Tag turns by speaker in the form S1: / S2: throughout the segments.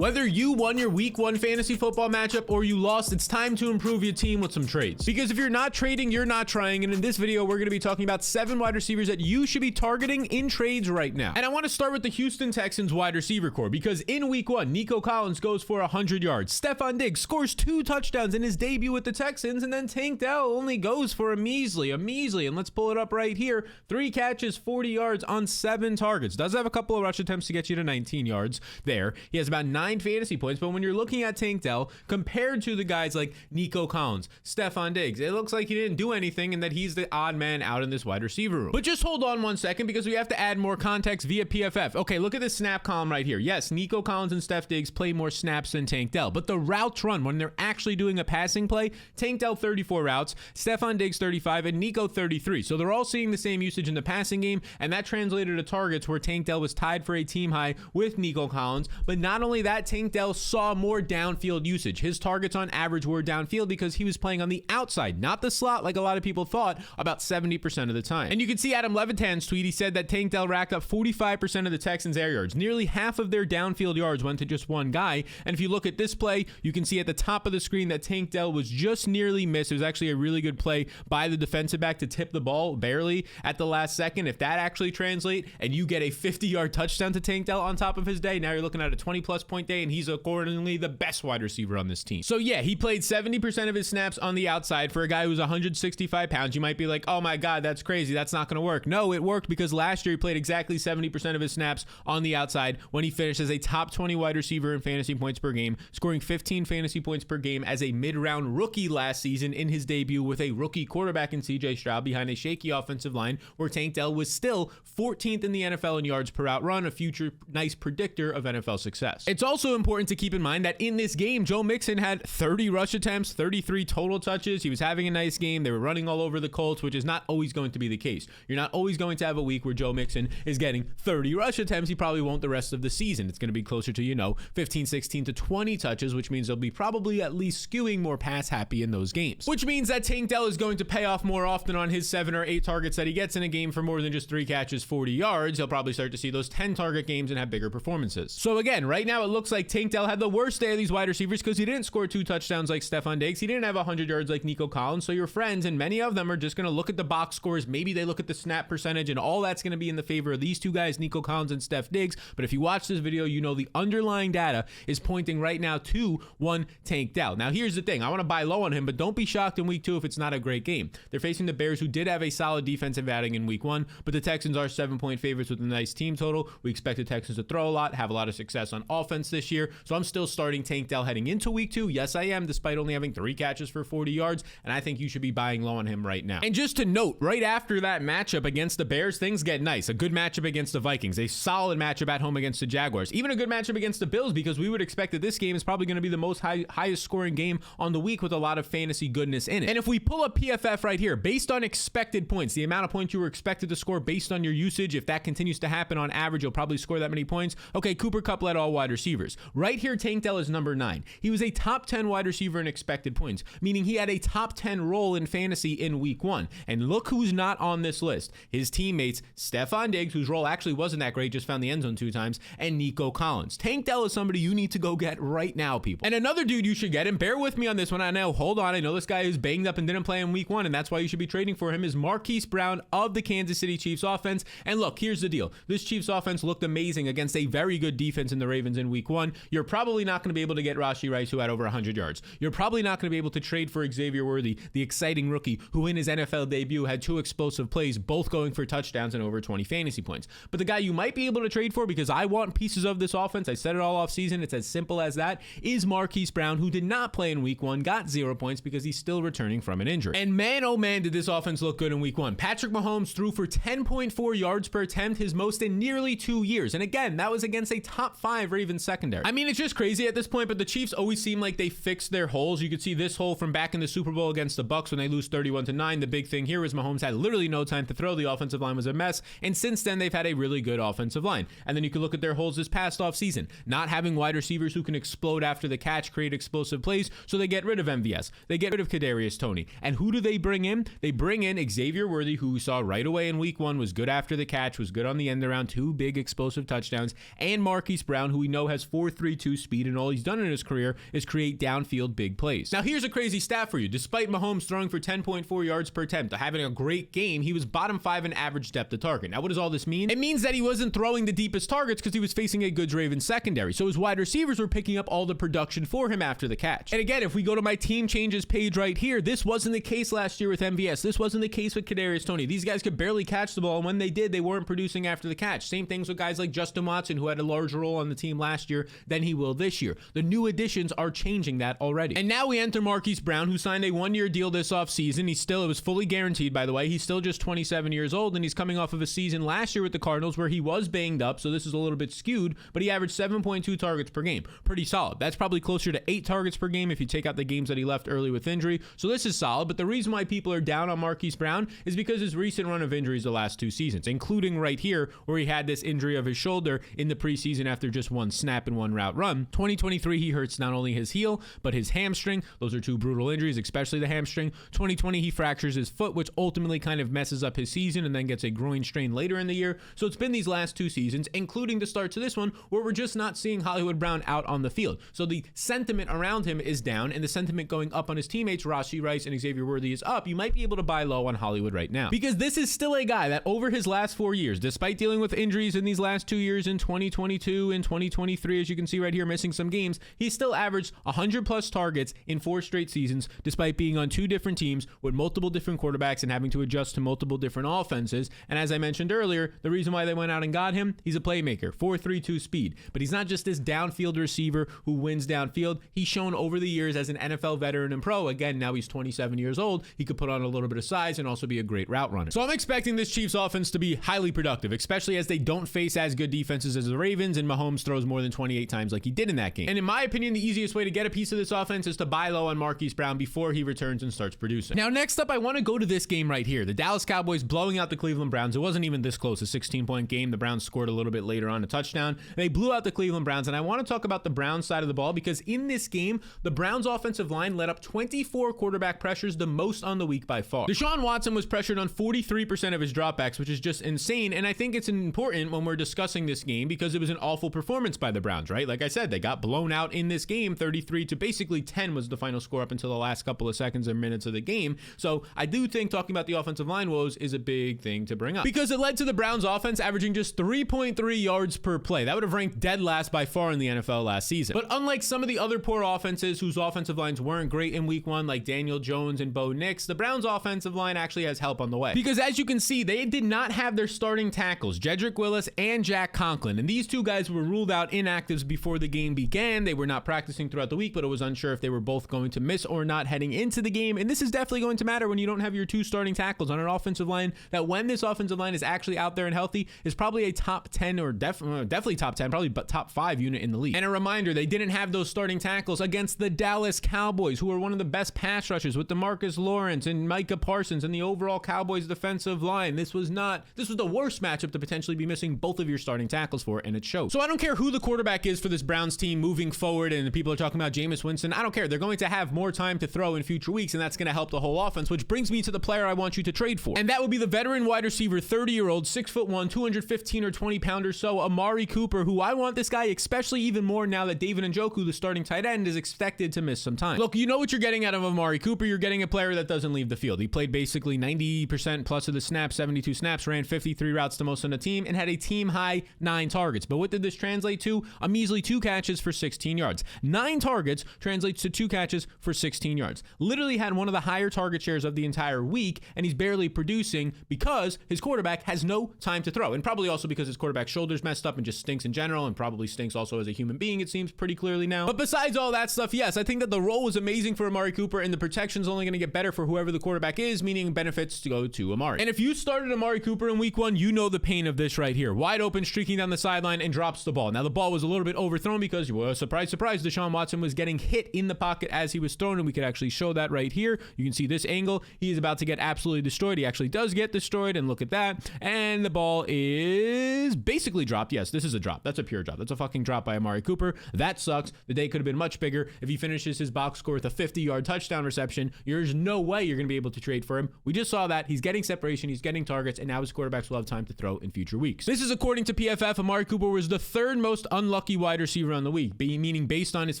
S1: Whether you won your week 1 fantasy football matchup or you lost, it's time to improve your team with some trades. Because if you're not trading, you're not trying. And in this video, we're going to be talking about 7 wide receivers that you should be targeting in trades right now. And I want to start with the Houston Texans wide receiver core, because in week 1, Nico Collins goes for 100 yards. Stefon Diggs scores 2 touchdowns in his debut with the Texans. And then Tank Dell only goes for a measly, and let's pull it up right here. 3 catches, 40 yards on 7 targets. Does have a couple of rush attempts to get you to 19 yards there. He has about 9 fantasy points, but when you're looking at Tank Dell compared to the guys like Nico Collins, Stefon Diggs, it looks like he didn't do anything and that he's the odd man out in this wide receiver room. But just hold on 1 second, because we have to add more context via PFF. Okay, look at this snap column right here. Yes, Nico Collins and Steph Diggs play more snaps than Tank Dell, but the routes run, when they're actually doing a passing play, Tank Dell 34 routes, Stefon Diggs 35, and Nico 33. So they're all seeing the same usage in the passing game, and that translated to targets where Tank Dell was tied for a team high with Nico Collins. But not only that, Tank Dell saw more downfield usage. His targets on average were downfield because he was playing on the outside, not the slot like a lot of people thought, about 70% of the time. And you can see Adam Levitan's tweet. He said that Tank Dell racked up 45% of the Texans' air yards. Nearly half of their downfield yards went to just one guy. And if you look at this play, you can see at the top of the screen that Tank Dell was just nearly missed. It was actually a really good play by the defensive back to tip the ball barely at the last second. If that actually translates and you get a 50-yard touchdown to Tank Dell on top of his day, now you're looking at a 20-plus point day, and he's accordingly the best wide receiver on this team. So yeah, he played 70% of his snaps on the outside. For a guy who's 165 pounds, you might be like, oh my God, that's crazy. That's not going to work. No, it worked, because last year he played exactly 70% of his snaps on the outside when he finished as a top 20 wide receiver in fantasy points per game, scoring 15 fantasy points per game as a mid-round rookie last season in his debut with a rookie quarterback in CJ Stroud behind a shaky offensive line, where Tank Dell was still 14th in the NFL in yards per out run, a future nice predictor of NFL success. It's also important to keep in mind that in this game, Joe Mixon had 30 rush attempts, 33 total touches. He was having a nice game. They were running all over the Colts, which is not always going to be the case. You're not always going to have a week where Joe Mixon is getting 30 rush attempts. He probably won't the rest of the season. It's going to be closer to, 15, 16 to 20 touches, which means they'll be probably at least skewing more pass happy in those games, which means that Tank Dell is going to pay off more often on his 7 or 8 targets that he gets in a game for more than just 3 catches, 40 yards. He'll probably start to see those 10 target games and have bigger performances. So again, right now it looks like Tank Dell had the worst day of these wide receivers, because he didn't score 2 touchdowns like Stefon Diggs. He didn't have 100 yards like Nico Collins. So your friends, and many of them, are just going to look at the box scores. Maybe they look at the snap percentage, and all that's going to be in the favor of these 2 guys, Nico Collins and Steph Diggs. But if you watch this video, the underlying data is pointing right now to one Tank Dell. Now here's the thing. I want to buy low on him, but don't be shocked in week 2 if it's not a great game. They're facing the Bears, who did have a solid defensive outing in week 1, but the Texans are 7-point favorites with a nice team total. We expect the Texans to throw a lot, have a lot of success on offense this year. So I'm still starting Tank Dell heading into week 2. Yes, I am, despite only having 3 catches for 40 yards, and I think you should be buying low on him right now. And just to note, right after that matchup against the Bears, things get nice. A good matchup against the Vikings, a solid matchup at home against the Jaguars, even a good matchup against the Bills, because we would expect that this game is probably going to be the most highest scoring game on the week with a lot of fantasy goodness in it. And if we pull up PFF right here, based on expected points, the amount of points you were expected to score based on your usage, if that continues to happen on average, you'll probably score that many points. Okay, Cooper Kupp led all wide receivers. Right here, Tank Dell is number 9. He was a top 10 wide receiver in expected points, meaning he had a top 10 role in fantasy in week 1. And look who's not on this list. His teammates, Stefon Diggs, whose role actually wasn't that great, just found the end zone 2 times, and Nico Collins. Tank Dell is somebody you need to go get right now, people. And another dude you should get, and bear with me on this one, I know this guy is banged up and didn't play in week 1, and that's why you should be trading for him, is Marquise Brown of the Kansas City Chiefs offense. And look, here's the deal. This Chiefs offense looked amazing against a very good defense in the Ravens in week 1. You're probably not going to be able to get Rashee Rice, who had over 100 yards. You're probably not going to be able to trade for Xavier Worthy, the exciting rookie who in his NFL debut had 2 explosive plays, both going for touchdowns and over 20 fantasy points. But the guy you might be able to trade for, because I want pieces of this offense, I said it all off season, it's as simple as that, is Marquise Brown, who did not play in week 1, got 0 points because he's still returning from an injury. And man, oh man, did this offense look good in week 1. Patrick Mahomes threw for 10.4 yards per attempt, his most in nearly 2 years. And again, that was against a top 5 Ravens secondary. I mean, it's just crazy at this point, but the Chiefs always seem like they fixed their holes. You could see this hole from back in the Super Bowl against the Bucs when they lose 31-9. The big thing here was Mahomes had literally no time to throw. The offensive line was a mess. And since then, they've had a really good offensive line. And then you can look at their holes this past offseason. Not having wide receivers who can explode after the catch, create explosive plays. So they get rid of MVS. They get rid of Kadarius Toney. And who do they bring in? They bring in Xavier Worthy, who we saw right away in week 1 was good after the catch, was good on the end around, 2 big explosive touchdowns, and Marquise Brown, who we know has 4.32 speed, and all he's done in his career is create downfield big plays. Now, here's a crazy stat for you. Despite Mahomes throwing for 10.4 yards per attempt, having a great game, he was bottom 5 in average depth of target. Now, what does all this mean? It means that he wasn't throwing the deepest targets because he was facing a good Ravens secondary. So his wide receivers were picking up all the production for him after the catch. And again, if we go to my team changes page right here, this wasn't the case last year with MVS. This wasn't the case with Kadarius Toney. These guys could barely catch the ball, and when they did, they weren't producing after the catch. Same things with guys like Justin Watson, who had a larger role on the team last year than he will this year. The new additions are changing that already. And now we enter Marquise Brown, who signed a 1-year deal this offseason. It was fully guaranteed, by the way. He's still just 27 years old, and he's coming off of a season last year with the Cardinals where he was banged up, so this is a little bit skewed, but he averaged 7.2 targets per game. Pretty solid. That's probably closer to 8 targets per game if you take out the games that he left early with injury. So this is solid, but the reason why people are down on Marquise Brown is because his recent run of injuries the last 2 seasons, including right here where he had this injury of his shoulder in the preseason after just 1 snap and 1 route run. 2023, he hurts not only his heel, but his hamstring. Those are 2 brutal injuries, especially the hamstring. 2020, he fractures his foot, which ultimately kind of messes up his season and then gets a groin strain later in the year. So it's been these last 2 seasons, including the start to this one, where we're just not seeing Hollywood Brown out on the field. So the sentiment around him is down, and the sentiment going up on his teammates, Rashee Rice and Xavier Worthy, is up. You might be able to buy low on Hollywood right now, because this is still a guy that over his last 4 years, despite dealing with injuries in these last 2 years in 2022 and 2023, as you can see right here, missing some games, he still averaged 100 plus targets in 4 straight seasons, despite being on 2 different teams with multiple different quarterbacks and having to adjust to multiple different offenses. And as I mentioned earlier, the reason why they went out and got him, he's a playmaker, 4.32 speed, but he's not just this downfield receiver who wins downfield. He's shown over the years as an NFL veteran and pro. Again, now he's 27 years old. He could put on a little bit of size and also be a great route runner. So I'm expecting this Chiefs offense to be highly productive, especially as they don't face as good defenses as the Ravens, and Mahomes throws more than 28 times like he did in that game. And in my opinion, the easiest way to get a piece of this offense is to buy low on Marquise Brown before he returns and starts producing. Now, next up, I want to go to this game right here. The Dallas Cowboys blowing out the Cleveland Browns. It wasn't even this close, a 16-point game. The Browns scored a little bit later on a touchdown. They blew out the Cleveland Browns, and I want to talk about the Browns side of the ball because in this game, the Browns offensive line let up 24 quarterback pressures, the most on the week by far. Deshaun Watson was pressured on 43% of his dropbacks, which is just insane, and I think it's important when we're discussing this game because it was an awful performance by the Browns, right? Like I said, they got blown out in this game. 33 to basically 10 was the final score up until the last couple of seconds or minutes of the game. So I do think talking about the offensive line woes is a big thing to bring up because it led to the Browns offense averaging just 3.3 yards per play. That would have ranked dead last by far in the NFL last season. But unlike some of the other poor offenses whose offensive lines weren't great in week 1, like Daniel Jones and Bo Nix, the Browns offensive line actually has help on the way. Because as you can see, they did not have their starting tackles, Jedrick Willis and Jack Conklin. And these 2 guys were ruled out inactives before the game began. They were not practicing throughout the week, but it was unsure if they were both going to miss or not heading into the game. And this is definitely going to matter when you don't have your 2 starting tackles on an offensive line that when this offensive line is actually out there and healthy is probably a top 10 or definitely top 10, probably but top 5 unit in the league. And a reminder, they didn't have those starting tackles against the Dallas Cowboys, who are one of the best pass rushers with DeMarcus Lawrence and Micah Parsons and the overall Cowboys defensive line. This was the worst matchup to potentially be missing both of your starting tackles for, and it shows. So I don't care who the quarterback is for this Browns team moving forward, and people are talking about Jameis Winston. I don't care. They're going to have more time to throw in future weeks, and that's going to help the whole offense, which brings me to the player I want you to trade for. And that would be the veteran wide receiver, 30-year-old, 6'1", 215 or 20 pound or so, Amari Cooper, who I want this guy especially even more now that David Njoku, the starting tight end, is expected to miss some time. Look, you know what you're getting out of Amari Cooper. You're getting a player that doesn't leave the field. He played basically 90% plus of the snaps, 72 snaps, ran 53 routes the most on the team, and had a team-high 9 targets. But what did this translate to? A measly 2 catches for 16 yards. 9 targets translates to 2 catches for 16 yards. Literally had one of the higher target shares of the entire week, and he's barely producing because his quarterback has no time to throw. And probably also because his quarterback's shoulder's messed up and just stinks in general, and probably stinks also as a human being, it seems pretty clearly now. But besides all that stuff, yes, I think that the role was amazing for Amari Cooper, and the protection's only going to get better for whoever the quarterback is, meaning benefits to go to Amari. And if you started Amari Cooper in week 1, you know the pain of this right here. Wide open, streaking down the sideline, and drops the ball. Now, the ball was a little bit overthrown because, well, surprise, surprise, Deshaun Watson was getting hit in the pocket as he was thrown, and we could actually show that right here. You can see this angle. He is about to get absolutely destroyed. He actually does get destroyed, and look at that. And the ball is basically dropped. Yes, this is a drop. That's a pure drop. That's a fucking drop by Amari Cooper. That sucks. The day could have been much bigger. If he finishes his box score with a 50-yard touchdown reception, there's no way you're going to be able to trade for him. We just saw that. He's getting separation. He's getting targets, and now his quarterbacks will have time to throw in future weeks. This is according to PFF. Amari Cooper was the 3rd most unlucky unlucky wide receiver on the week, meaning based on his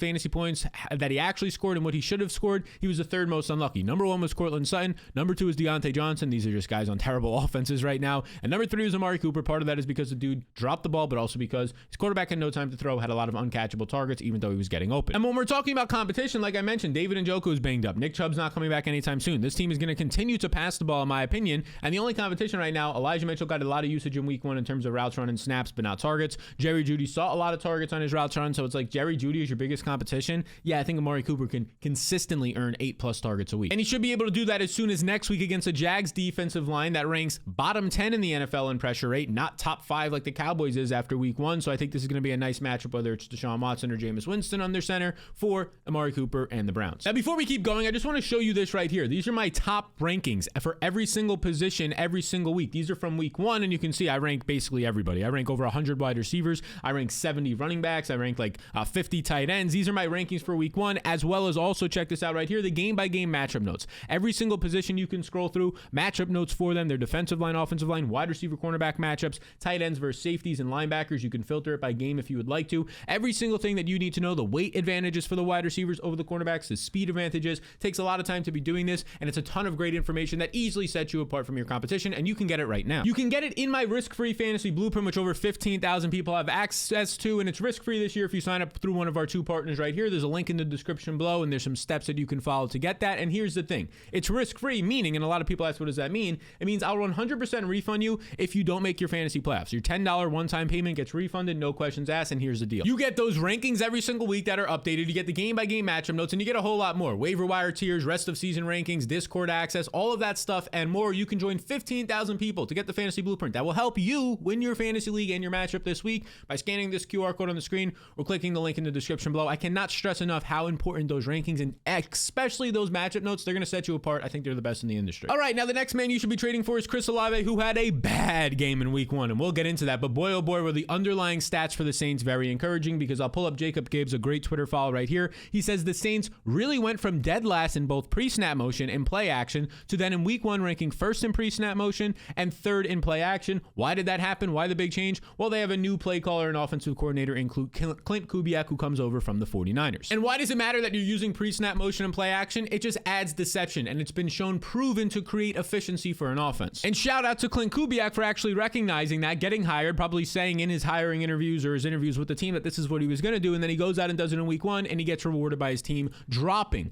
S1: fantasy points that he actually scored and what he should have scored, he was the third most unlucky. Number 1 was Courtland Sutton. Number 2 is Deontay Johnson. These are just guys on terrible offenses right now. And number 3 is Amari Cooper. Part of that is because the dude dropped the ball, but also because his quarterback had no time to throw, had a lot of uncatchable targets, even though he was getting open. And when we're talking about competition, like I mentioned, David Njoku is banged up. Nick Chubb's not coming back anytime soon. This team is going to continue to pass the ball, in my opinion. And the only competition right now, Elijah Mitchell got a lot of usage in week 1 in terms of routes run and snaps, but not targets. Jerry Jeudy saw a lot of targets on his routes run, so it's like Jerry Jeudy is your biggest competition. Yeah, I think Amari Cooper can consistently earn 8+ targets a week. And he should be able to do that as soon as next week against a Jags defensive line that ranks bottom 10 in the NFL in pressure rate, not top 5 like the Cowboys is after week 1. So I think this is going to be a nice matchup, whether it's Deshaun Watson or Jameis Winston on their center for Amari Cooper and the Browns. Now, before we keep going, I just want to show you this right here. These are my top rankings for every single position every single week. These are from week 1, and you can see I rank basically everybody. I rank over 100 wide receivers. I rank 70 running backs. I rank like 50 tight ends. These are my rankings for week 1, as well as also check this out right here, the game-by-game matchup notes. Every single position you can scroll through, matchup notes for them, their defensive line, offensive line, wide receiver, cornerback matchups, tight ends versus safeties and linebackers. You can filter it by game if you would like to. Every single thing that you need to know, the weight advantages for the wide receivers over the cornerbacks, the speed advantages. Takes a lot of time to be doing this, and it's a ton of great information that easily sets you apart from your competition, and you can get it right now. You can get it in my risk-free fantasy blueprint, which over 15,000 people have access to, and it's risk-free this year if you sign up through one of our 2 partners right here. There's a link in the description below, and there's some steps that you can follow to get that. And here's the thing. It's risk-free, meaning, and a lot of people ask, what does that mean? It means I'll 100% refund you if you don't make your fantasy playoffs. Your $10 one-time payment gets refunded, no questions asked, and here's the deal. You get those rankings every single week that are updated. You get the game-by-game matchup notes, and you get a whole lot more. Waiver wire tiers, rest of season rankings, Discord access, all of that stuff and more. You can join 15,000 people to get the fantasy blueprint that will help you win your fantasy league and your matchup this week by scanning this QR code on the screen or clicking the link in the description below. I cannot stress enough how important those rankings and especially those matchup notes, they're going to set you apart. I think they're the best in the industry. All right, now the next man you should be trading for is Chris Olave, who had a bad game in week 1, and we'll get into that. But boy, oh boy, were the underlying stats for the Saints very encouraging, because I'll pull up Jacob Gibbs, a great Twitter follow right here. He says the Saints really went from dead last in both pre-snap motion and play action to then in week 1 ranking first in pre-snap motion and third in play action. Why did that happen? Why the big change? Well, they have a new play caller and offensive coordinator in Clint Kubiak, who comes over from the 49ers. And why does it matter that you're using pre-snap motion and play action? It just adds deception, and it's been shown proven to create efficiency for an offense. And shout out to Clint Kubiak for actually recognizing that, getting hired, probably saying in his hiring interviews or his interviews with the team that this is what he was going to do, and then he goes out and does it in week 1, and he gets rewarded by his team dropping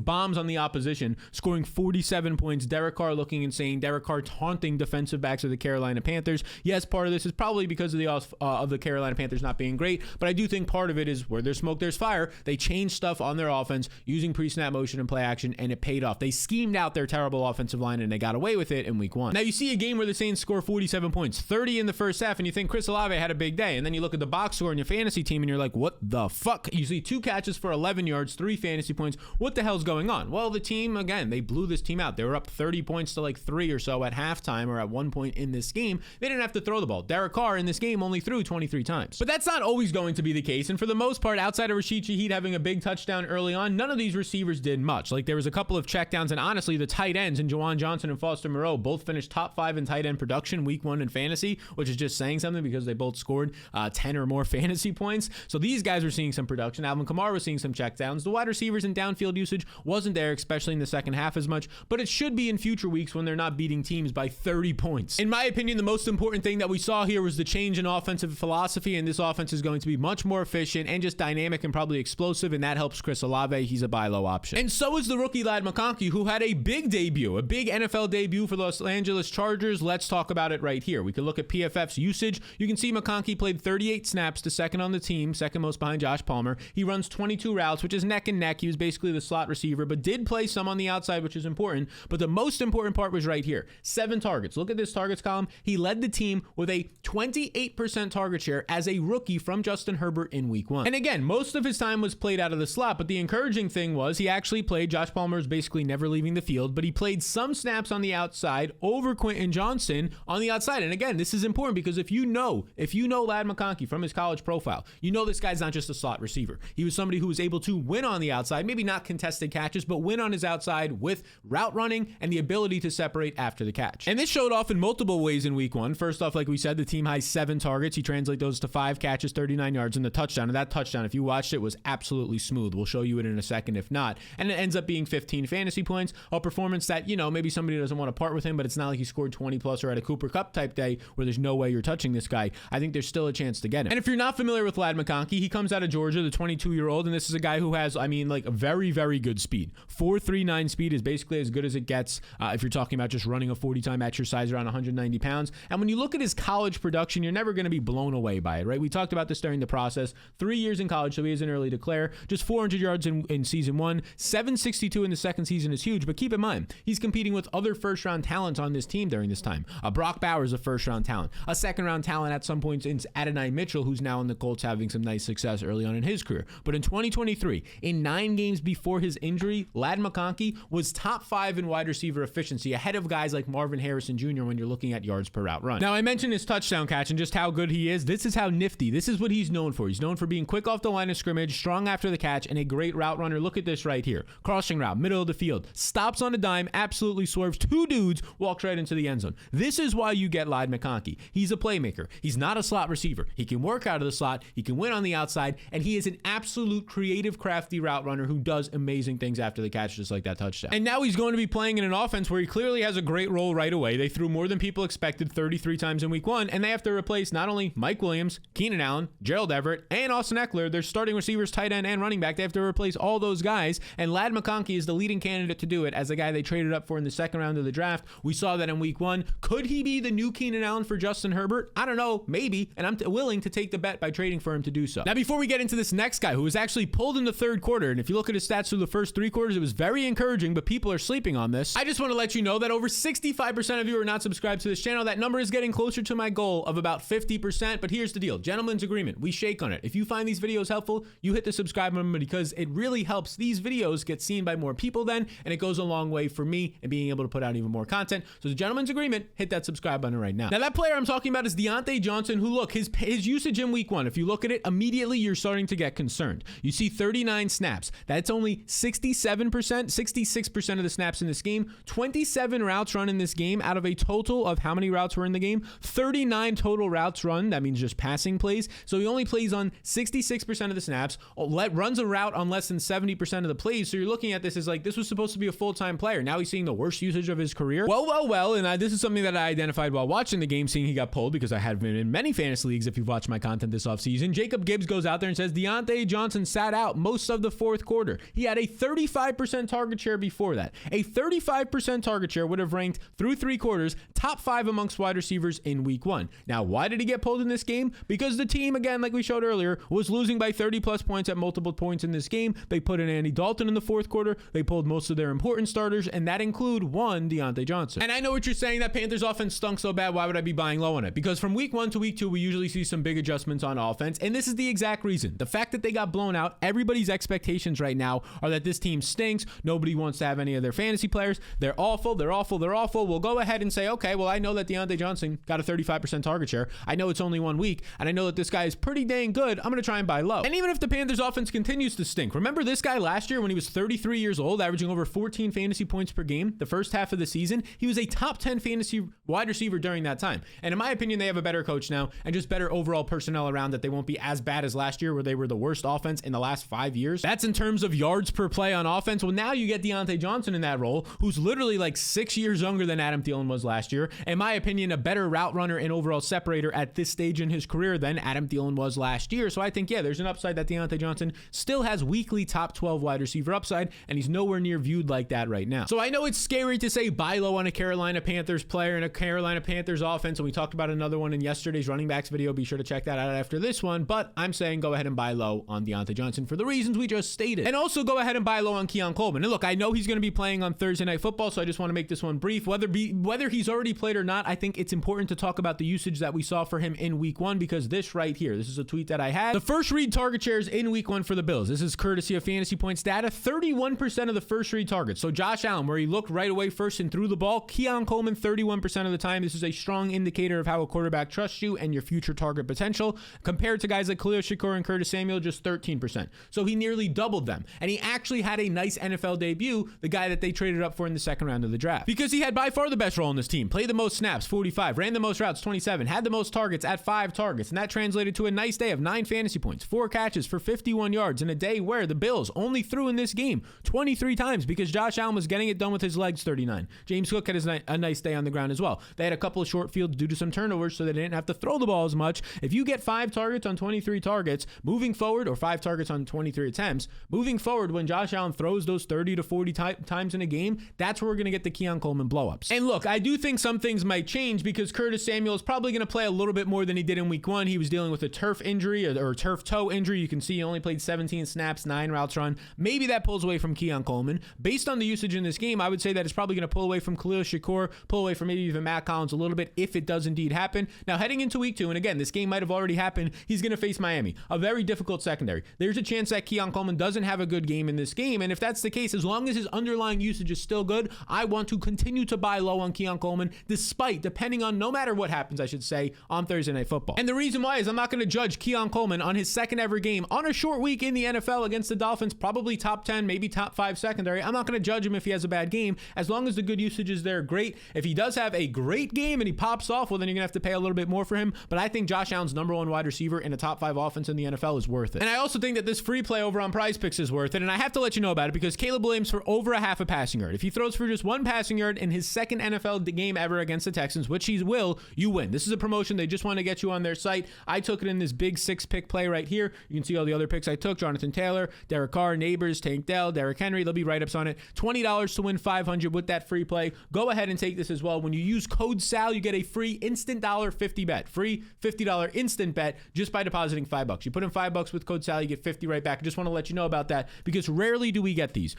S1: bombs on the opposition, scoring 47 points. Derek Carr looking insane. Derek Carr taunting defensive backs of the Carolina Panthers. Yes, part of this is probably because of the Carolina Panthers not being great, but I do think part of it is where there's smoke, there's fire. They changed stuff on their offense using pre-snap motion and play action, and it paid off. They schemed out their terrible offensive line, and they got away with it in week 1. Now, you see a game where the Saints score 47 points, 30 in the first half, and you think Chris Olave had a big day, and then you look at the box score in your fantasy team, and you're like, what the fuck? You see 2 catches for 11 yards, 3 fantasy points. What the hell's going on? Well, the team, again, they blew this team out. They were up 30 points to like 3 or so at halftime, or at one point in this game. They didn't have to throw the ball. Derek Carr in this game only threw 23 times. But that's not always going to be the case, and for the most part, outside of Rashid Shaheed having a big touchdown early on, none of these receivers did much. Like, there was a couple of checkdowns, and honestly, the tight ends in Juwan Johnson and Foster Moreau both finished top 5 in tight end production week 1 in fantasy, which is just saying something because they both scored 10 or more fantasy points. So these guys were seeing some production. Alvin Kamara was seeing some checkdowns. The wide receivers and downfield usage wasn't there, especially in the second half as much, but it should be in future weeks when they're not beating teams by 30 points. In my opinion, the most important thing that we saw here was the change in offensive philosophy, and this offense is going to be much more efficient and just dynamic and probably explosive, and that helps Chris Olave. He's a buy low option. And so is the rookie lad McConkey, who had a big debut, a big NFL debut for the Los Angeles Chargers. Let's talk about it right here. We can look at PFF's usage. You can see McConkey played 38 snaps to second on the team, second most behind Josh Palmer. He runs 22 routes, which is neck and neck. He was basically the slot receiver, but did play some on the outside, which is important. But the most important part was right here. 7 targets. Look at this targets column. He led the team with a 28% target share as a rookie from Justin Herbert in week 1. And again, most of his time was played out of the slot, but the encouraging thing was he actually played. Josh Palmer was basically never leaving the field, but he played some snaps on the outside over Quentin Johnson on the outside. And again, this is important because if you know Lad McConkey from his college profile, you know this guy's not just a slot receiver. He was somebody who was able to win on the outside, maybe not contested catches, but win on his outside with route running and the ability to separate after the catch. And this showed off in multiple ways in week 1. First off, like we said, the team high 7 targets. He translates those to 5 5 catches, 39 yards, and the touchdown. And that touchdown, if you watched it, was absolutely smooth. We'll show you it in a second if not. And it ends up being 15 fantasy points, a performance that, maybe somebody doesn't want to part with him, but it's not like he scored 20 plus or at a Cooper Cup type day where there's no way you're touching this guy. I think there's still a chance to get him. And if you're not familiar with Ladd McConkey, he comes out of Georgia, the 22-year-old, and this is a guy who has, a very, very good speed. 4.39 speed is basically as good as it gets if you're talking about just running a 40-time exercise around 190 pounds. And when you look at his college production, you're never going to be blown away by it, right? We talked about this during the process. 3 years in college, so he is an early declare. Just 400 yards in season 1. 762 in the second season is huge, but keep in mind, he's competing with other first-round talents on this team during this time. Brock Bowers, a first-round talent. A second-round talent at some points in Adonai Mitchell, who's now in the Colts having some nice success early on in his career. But in 2023, in 9 games before his injury, Ladd McConkey was top 5 in wide receiver efficiency, ahead of guys like Marvin Harrison Jr. when you're looking at yards per route run. Now, I mentioned his touchdown catch and just how good he is. This is how nifty. This is what he's known for. He's known for being quick off the line of scrimmage, strong after the catch, and a great route runner. Look at this right here. Crossing route, middle of the field, stops on a dime, absolutely swerves 2 dudes, walks right into the end zone. This is why you get Ladd McConkey. He's a playmaker. He's not a slot receiver. He can work out of the slot. He can win on the outside, and he is an absolute creative, crafty route runner who does amazing things after the catch, just like that touchdown. And now he's going to be playing in an offense where he clearly has a great role right away. They threw more than people expected 33 times in week 1, and they have to replace not only Mike Williams, Keenan Allen, Gerald Everett, and Austin Eckler, their starting receivers, tight end, and running back. They have to replace all those guys, and Ladd McConkey is the leading candidate to do it as the guy they traded up for in the second round of the draft. We saw that in week 1. Could he be the new Keenan Allen for Justin Herbert? I don't know, maybe, and I'm willing to take the bet by trading for him to do so. Now, before we get into this next guy who was actually pulled in the third quarter, and if you look at his stats through the first 3 quarters, it was very encouraging, but people are sleeping on this. I just want to let you know that over 65% of you are not subscribed to this channel. That number is getting closer to my goal of about 50%, but here's the deal. Gentleman's agreement. We shake on it. If you find these videos helpful, you hit the subscribe button because it really helps these videos get seen by more people then, and it goes a long way for me and being able to put out even more content. So the gentleman's agreement, hit that subscribe button right now. Now that player I'm talking about is Deontay Johnson, who look, his usage in week 1, if you look at it, immediately you're starting to get concerned. You see 39 snaps. That's only 66% of the snaps in this game. 27 routes run in this game out of a total of how many routes were in the game? 39 total routes run. That means just passing plays. So he only plays on 66% of the snaps, runs a route on less than 70% of the plays. So you're looking at this as like, this was supposed to be a full-time player. Now he's seeing the worst usage of his career. Well, and this is something that I identified while watching the game, seeing he got pulled because I had been in many fantasy leagues if you've watched my content this offseason. Jacob Gibbs goes out there and says Deontay Johnson sat out most of the fourth quarter. He had a 35% target share before that. A 35% target share would have ranked through 3 quarters top 5 amongst wide receivers in week 1. Now, why did he get pulled in this game? Because the team, again, like we showed earlier, was losing by 30 plus points at multiple points in this game. They put in Andy Dalton in the fourth quarter. They pulled most of their important starters, and that include one, Deontay Johnson. And I know what you're saying, that Panthers offense stunk so bad, why would I be buying low on it? Because from week 1 to week 2, we usually see some big adjustments on offense, and this is the exact reason. The fact that they got blown out, everybody's expectations right now are that this team stinks. Nobody wants to have any of their fantasy players. They're awful. We'll go ahead and say, okay, well, I know that Deontay Johnson got a 35% target share. I know it's only 1 week, and I know that this guy is pretty dang good. I'm going to try and buy low. And even if the Panthers offense continues to stink, remember this guy last year when he was 33 years old, averaging over 14 fantasy points per game the first half of the season? He was a top 10 fantasy wide receiver during that time. And in my opinion, they have a better coach now and just better overall personnel around that they won't be as bad as last year where they were the worst offense in the last 5 years. That's in terms of yards per play on offense. Well, now you get Deontay Johnson in that role, who's literally like 6 years younger than Adam Thielen was last year. In my opinion, a better route runner and overall separator at this stage in his career than Adam Thielen was last year. So I think, yeah, there's an upside that Deontay Johnson still has weekly top 12 wide receiver upside, and he's nowhere near viewed like that right now. So I know it's scary to say buy low on a Carolina Panthers player and a Carolina Panthers offense, and we talked about another one in yesterday's running backs video. Be sure to check that out after this one, but I'm saying go ahead and buy low on Deontay Johnson for the reasons we just stated. And also go ahead and buy low on Keon Coleman. And look, I know he's going to be playing on Thursday Night Football, so I just want to make this one brief. Whether he's already played or not, I think it's important to talk about the usage that we saw for him in week 1, because this right here, this is a tweet that I had. The first read target shares in week 1 for the Bills. This is courtesy of Fantasy Points data. 31% of the first read targets. So Josh Allen, where he looked right away first and threw the ball. Keon Coleman, 31% of the time. This is a strong indicator of how a quarterback trusts you and your future target potential, compared to guys like Khalil Shakur and Curtis Samuel, just 13%. So he nearly doubled them. And he actually had a nice NFL debut, the guy that they traded up for in the second round of the draft. Because he had by far the best role on this team. Played the most snaps, 45. Ran the most routes, 27. Had the most targets at 5 targets. And that translated to a nice day of 9 fantasy points, 4 catches for 51 yards in a day where the Bills only threw in this game 23 times because Josh Allen was getting it done with his legs 39. James Cook had a nice day on the ground as well. They had a couple of short fields due to some turnovers, so they didn't have to throw the ball as much. If you get 5 targets on 23 targets moving forward, or 5 targets on 23 attempts moving forward, when Josh Allen throws those 30 to 40 times in a game, that's where we're going to get the Keon Coleman blowups. And look, I do think some things might change because Curtis Samuel is probably going to play a little bit more than he did in week 1. He was dealing with a turf injury or turf toe injury. You can see he only played 17 snaps, 9 routes run. Maybe that pulls away from Keon Coleman. Based on the usage in this game, I would say that it's probably going to pull away from Khalil Shakur, pull away from maybe even Matt Collins a little bit if it does indeed happen. Now, heading into week 2, and again, this game might have already happened, he's going to face Miami, a very difficult secondary. There's a chance that Keon Coleman doesn't have a good game in this game, and if that's the case, as long as his underlying usage is still good, I want to continue to buy low on Keon Coleman, depending on, no matter what happens, I should say, on Thursday Night Football. And the reason why is I'm not going to judge Keon Coleman on his second ever game on a short week in the NFL against the Dolphins, probably top 10, maybe top 5 secondary. I'm not going to judge him if he has a bad game. As long as the good usage is there, great. If he does have a great game and he pops off, well, then you're going to have to pay a little bit more for him. But I think Josh Allen's number 1 wide receiver in a top 5 offense in the NFL is worth it. And I also think that this free play over on Prize Picks is worth it. And I have to let you know about it because Caleb Williams for over a half a passing yard. If he throws for just 1 passing yard in his second NFL game ever against the Texans, which he will, you win. This is a promotion. They just want to get you on their site. I took it in this big 6-pick play right here. You can see all the other picks I took. Jonathan Taylor, Derek Carr, Neighbors, Tank Dell, Derrick Henry. There'll be write-ups on it. $20 to win $500 with that free play. Go ahead and take this as well. When you use code SAL, you get a free instant $50 bet. Free $50 instant bet just by depositing $5. You put in $5 with code SAL, you get 50 right back. I just want to let you know about that because rarely do we get these.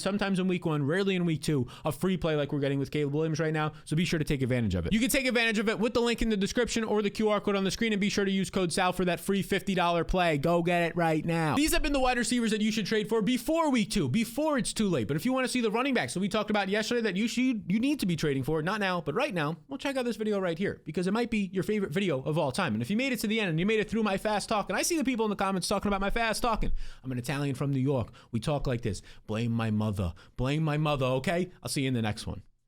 S1: Sometimes in week 1, rarely in week 2, a free play like we're getting with Caleb Williams right now. So be sure to take advantage of it. You can take advantage of it with the link in the description or the QR code on the screen, and be sure to use code SAL for that free $50 play. Go get it right now. These have been the wide receivers that you should trade for before week 2, before it's too late. But if you want to see the running backs that we talked about yesterday that you need to be trading for, not now, but right now, well, check out this video right here because it might be your favorite video of all time. And if you made it to the end and you made it through my fast talk, and I see the people in the comments talking about my fast talking. I'm an Italian from New York. We talk like this. Blame my mother, okay? I'll see you in the next one.